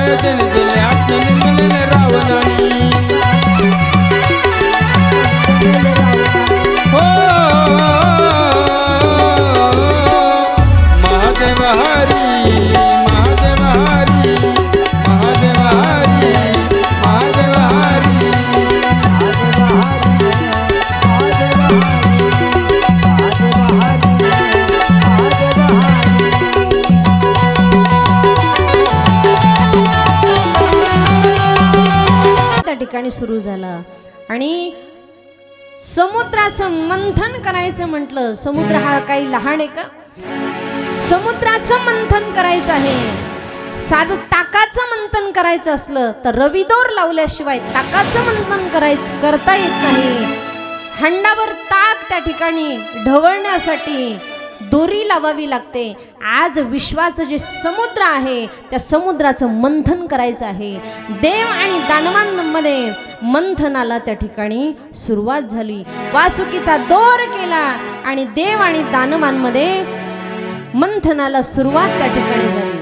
जन दिले आत्मन मिलन रावणानी हो महादेव हरी महादेव हरी महादेव हरी महादेव हरी ठिकाणी सुरू झाला आणि समुद्राचं मंथन करायचं म्हटलं. समुद्र हा काही लहान आहे का? समुद्राचं मंथन करायचं आहे. साधं ताकाचं मंथन करायचं असलं तर रविदोर लावल्याशिवाय ताकाचं मंथन करता येत नाही. हंडावर ताक त्या ठिकाणी ढवळण्यासाठी दोरी लावावी लागते. आज विश्वाचं जे समुद्र आहे त्या समुद्राचं मंथन करायचं आहे. देव आणि दानवांमध्ये मंथनाला त्या ठिकाणी सुरुवात झाली. वासुकीचा दोर केला आणि देव आणि दानवांमध्ये मंथनाला सुरुवात त्या ठिकाणी झाली.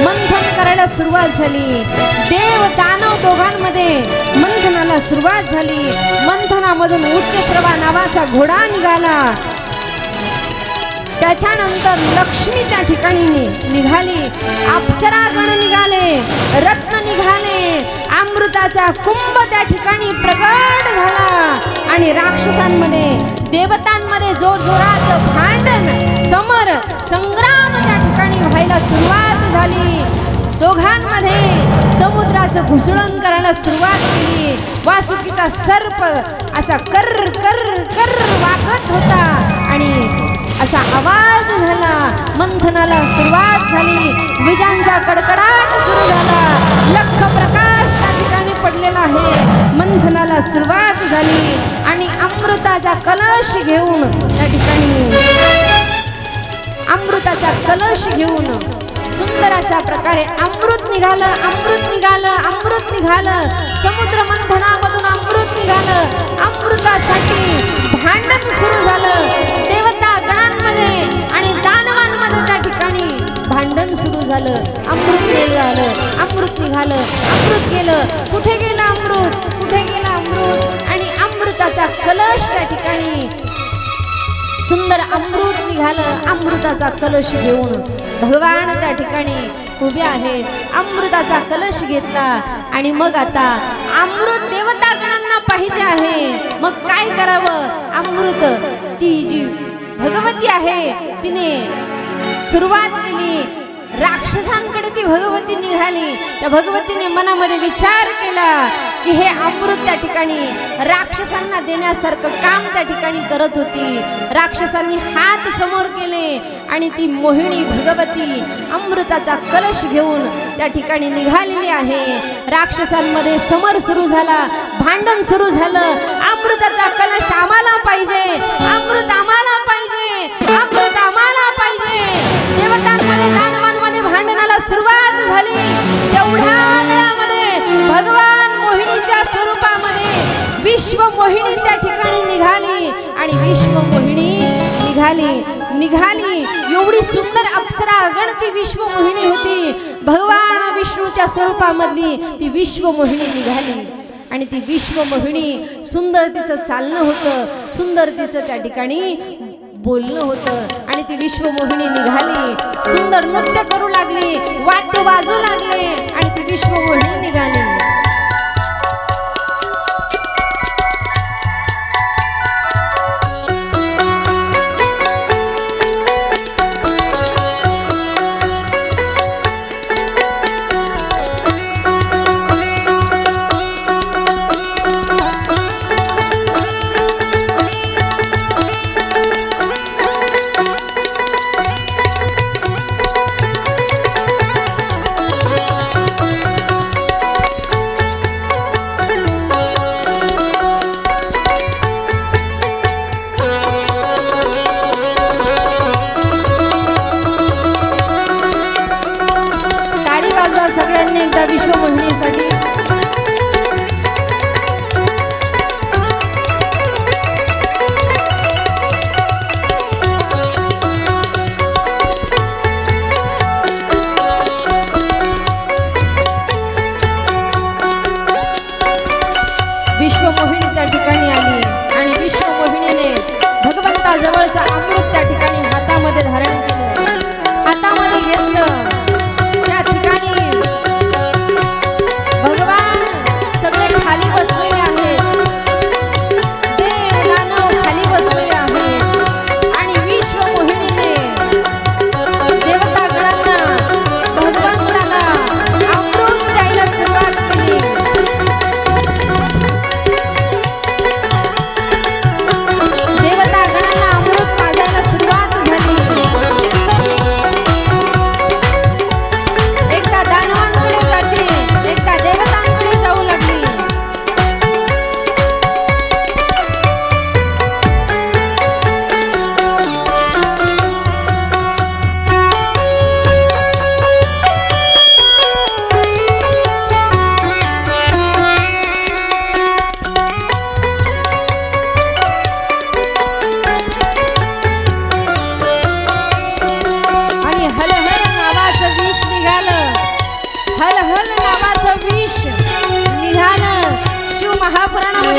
मंथन करायला सुरुवात झाली. देव दानव दोघांमध्ये मंथनाला सुरुवात झाली. मंथनामधून उच्चश्रवा नावाचा घोडा निघाला. त्याच्यानंतर लक्ष्मी त्या ठिकाणी निघाली. अप्सरागण निघाले, रत्न निघाले, अमृताचा कुंभ त्या ठिकाणी प्रगट झाला आणि राक्षसांमध्ये देवतांमध्ये जोरजोराचं भांडण समर संग्राम त्या ठिकाणी व्हायला सुरुवात झाली. दोघांमध्ये समुद्राचं घुसळण करायला सुरुवात केली. वासुकीचा सर्प असा कर कर कर वागत होता आणि असा आवाज झाला. मंथनाला सुरुवात झाली. विजांचा कडकडाट सुरू झाला. लख प्रकाश त्या ठिकाणी पडलेला आहे. मंथनाला सुरुवात झाली आणि अमृताचा कलश घेऊन त्या ठिकाणी अमृताचा कलश घेऊन सुंदर अशा प्रकारे अमृत निघालं, अमृत निघालं, अमृत निघालं. समुद्र मंथनामधून अमृत निघालं. अमृतासाठी भांडण सुरू झालं. देवता गणांमध्ये आणि दानवांमध्ये त्या ठिकाणी भांडण सुरू झालं. अमृत निघालं, अमृत निघालं, अमृत गेलं. कुठे गेलं अमृत? कुठे गेलं अमृत? आणि अमृताचा कलश त्या ठिकाणी सुंदर अमृत निघालं. अमृताचा कलश घेऊन भगवान त्या ठिकाणी उभे आहेत. अमृताचा कलश घेतला आणि मग आता अमृत देवता गणांना पाहिजे आहे. मग काय करावं? अमृत ती जी भगवती आहे तिने सुरुवात केली. राक्षसांकडे ती भगवती निघाली. त्या भगवतीने मनामध्ये विचार केला की हे अमृत त्या ठिकाणी राक्षसांना देण्यासारखं काम त्या ठिकाणी करत होती. राक्षसांनी हात समोर केले आणि ती मोहिनी भगवती अमृताचा कलश घेऊन त्या ठिकाणी निघालेली आहे. राक्षसांमध्ये समर सुरू झाला, भांडण सुरू झालं. अमृताचा कलश आम्हाला पाहिजे, अमृत आम्हाला पाहिजे, अमृत आम्हाला पाहिजे. देवतांमध्ये दानवांमध्ये भांडणाला सुरुवात झाली. तेवढ्या वेळामध्ये भगवान मोहिनीच्या स्वरूपामध्ये विश्व मोहिनी त्या ठिकाणी निघाली आणि विश्व मोहिनी निघाली. एवढी सुंदर अप्सरा गण ती विश्व मोहिनी होती. भगवान विष्णूच्या स्वरूपामधली ती विश्व मोहिनी निघाली आणि ती विश्व मोहिनी सुंदर तिचं चालणं होतं, सुंदर तिचं त्या ठिकाणी बोलणं होतं आणि ती विश्व मोहिनी निघाली. सुंदर नृत्य करू लागली, वाद्य वाजू लागले आणि ती विश्व मोहिनी निघाली.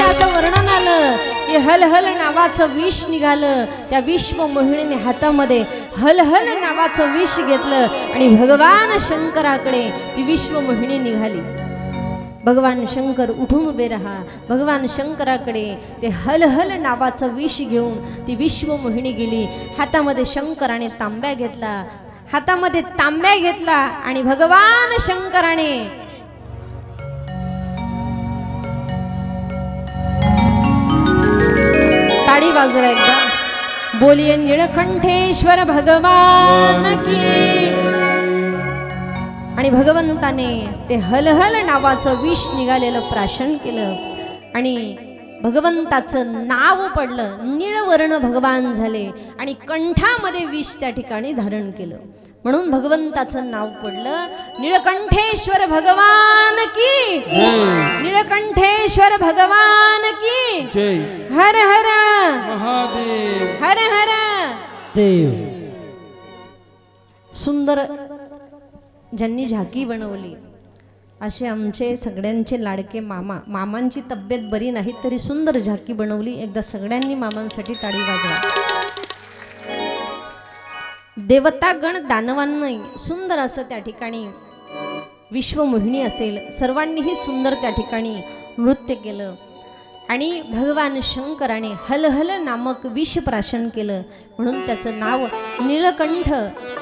असं वर्णन आलं की हलहल नावाचं विष निघालं. त्या विश्व मोहिनीने हातामध्ये हलहल नावाचं विष घेतलं आणि भगवान शंकराकडे ती विश्व मोहिनी निघाली. भगवान शंकर उठून उभे राहा. भगवान शंकराकडे ते हलहल नावाचं विष घेऊन ती विश्व मोहिनी गेली. हातामध्ये शंकराने तांब्या घेतला. हातामध्ये तांब्या घेतला आणि भगवान शंकराने ताडी वाजवा एकदा. बोलिये निळकंठेश्वर भगवान की. आणि भगवंताने ते हलहल नावाचं विष निघालेलं प्राशन केलं आणि भगवंताचं नाव पडलं. निळवर्ण भगवान झाले आणि कंठामध्ये विष त्या ठिकाणी धारण केलं. म्हणून भगवंताचं नाव पडलं निळकंठेश्वर भगवान की. निळकंठेश्वर भगवान की. हर हर महादेव. हर हर देव. सुंदर ज्यांनी झाकी बनवली असे आमचे सगळ्यांचे लाडके मामा. मामांची तब्येत बरी नाही तरी सुंदर झाकी बनवली. एकदा सगळ्यांनी मामांसाठी टाळी वाजवा. देवतागण दानवांनाही सुंदर असं त्या ठिकाणी विश्वमोहिनी असेल सर्वांनीही सुंदर त्या ठिकाणी नृत्य केलं आणि भगवान शंकराने हलहल नामक विष प्राशन केलं. म्हणून त्याचं नाव निळकंठ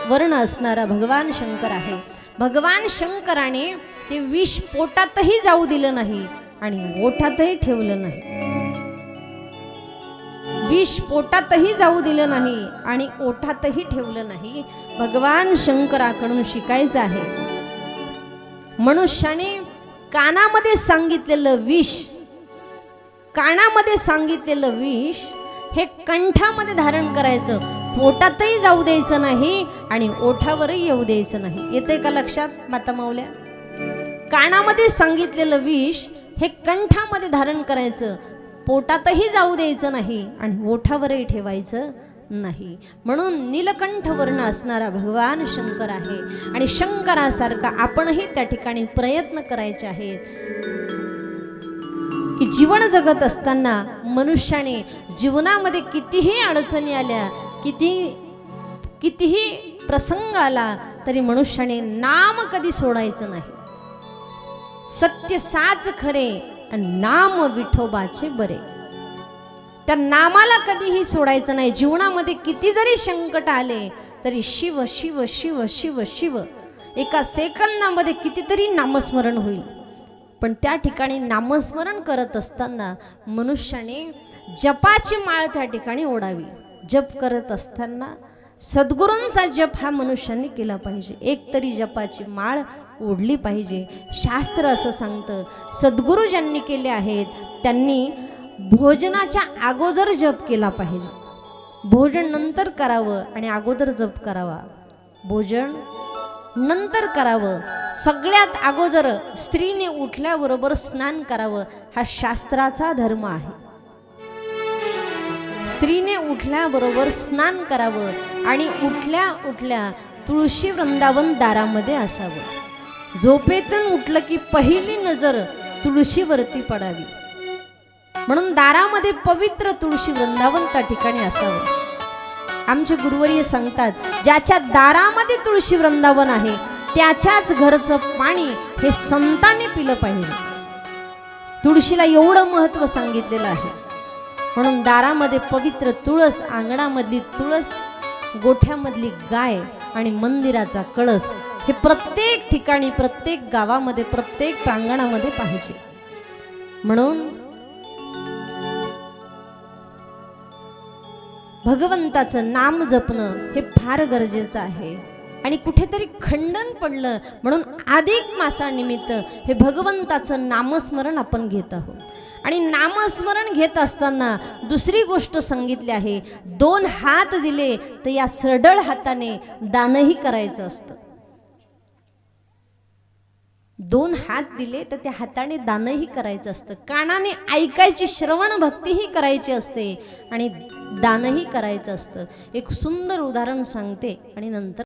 वर्ण असणारा भगवान शंकर आहे. भगवान शंकराने ते विष पोटातही जाऊ दिलं नाही आणि ओठातही ठेवलं नाही. विष पोटातही जाऊ दिलं नाही आणि ओठातही ठेवलं नाही. भगवान शंकराकडून शिकायचं आहे. मनुष्याने कानामध्ये सांगितलेलं विष, कानामध्ये सांगितलेलं विष हे कंठामध्ये धारण करायचं. पोटातही जाऊ द्यायचं नाही आणि ओठावरही येऊ द्यायचं नाही. येते का लक्षात माता माऊल्या? कानामध्ये सांगितलेलं विष हे कंठामध्ये धारण करायचं. पोटातही जाऊ द्यायचं नाही आणि ओठावरही ठेवायचं नाही. म्हणून नीलकंठ वर्ण असणारा भगवान शंकर आहे आणि शंकरासारखा आपणही त्या ठिकाणी प्रयत्न करायचे आहेत की जीवन जगत असताना मनुष्याने जीवनामध्ये कितीही अडचणी आल्या, कितीही प्रसंग आला तरी मनुष्याने नाम कधी सोडायचं नाही. सत्य साच खरे आणि नाम विठोबाचे बरे. त्या नामाला कधीही सोडायचं नाही. जीवनामध्ये किती जरी संकट आले तरी शिव शिव शिव शिव शिव. एका सेकंदामध्ये कितीतरी नामस्मरण होईल. पण त्या ठिकाणी नामस्मरण करत असताना मनुष्याने जपाची माळ त्या ठिकाणी ओढावी. जप करत असताना सद्गुरूंचा जप हा मनुष्याने केला पाहिजे. एक तरी जपाची माळ ओढली पाहिजे. शास्त्र असं सांगतं सद्गुरू ज्यांनी केले आहेत त्यांनी भोजनाच्या अगोदर जप केला पाहिजे. भोजन नंतर करावं आणि अगोदर जप करावा. भोजन नंतर करावं. सगळ्यात अगोदर स्त्रीने उठल्याबरोबर स्नान करावं. हा शास्त्राचा धर्म आहे. स्त्रीने उठल्याबरोबर स्नान करावं आणि उठल्या उठल्या तुळशी वृंदावन दारामध्ये असावं. झोपेतून उठलं की पहिली नजर तुळशीवरती पडावी. म्हणून दारामध्ये पवित्र तुळशी वृंदावन त्या ठिकाणी असावं. आमचे गुरुवर्य सांगतात ज्याच्या दारामध्ये तुळशी वृंदावन आहे त्याच्याच घरचं पाणी हे संतांनी पिलं पाहिजे. तुळशीला एवढं महत्त्व सांगितलेलं आहे. म्हणून दारामध्ये पवित्र तुळस, अंगणामधली तुळस, गोठ्यामधली गाय आणि मंदिराचा कळस हे प्रत्येक ठिकाणी, प्रत्येक गावामध्ये, प्रत्येक प्रांगणामध्ये पाहिजे. म्हणून भगवंताचं नाम जपणं हे फार गरजेचं आहे. आणि कुठेतरी खंडन पडलं म्हणून अधिक मासानिमित्त हे भगवंताचं नामस्मरण आपण घेत आहोत. आणि नामस्मरण घेत असताना दुसरी गोष्ट सांगितली आहे, 2 हात दिले तर या सरळ हाताने दानही करायचं असतं. 2 हात दिले तर त्या हाताने दानही करायचं असतं. कानाने ऐकायची श्रवण भक्तीही करायची असते आणि दानही करायचं असतं. एक सुंदर उदाहरण सांगते आणि नंतर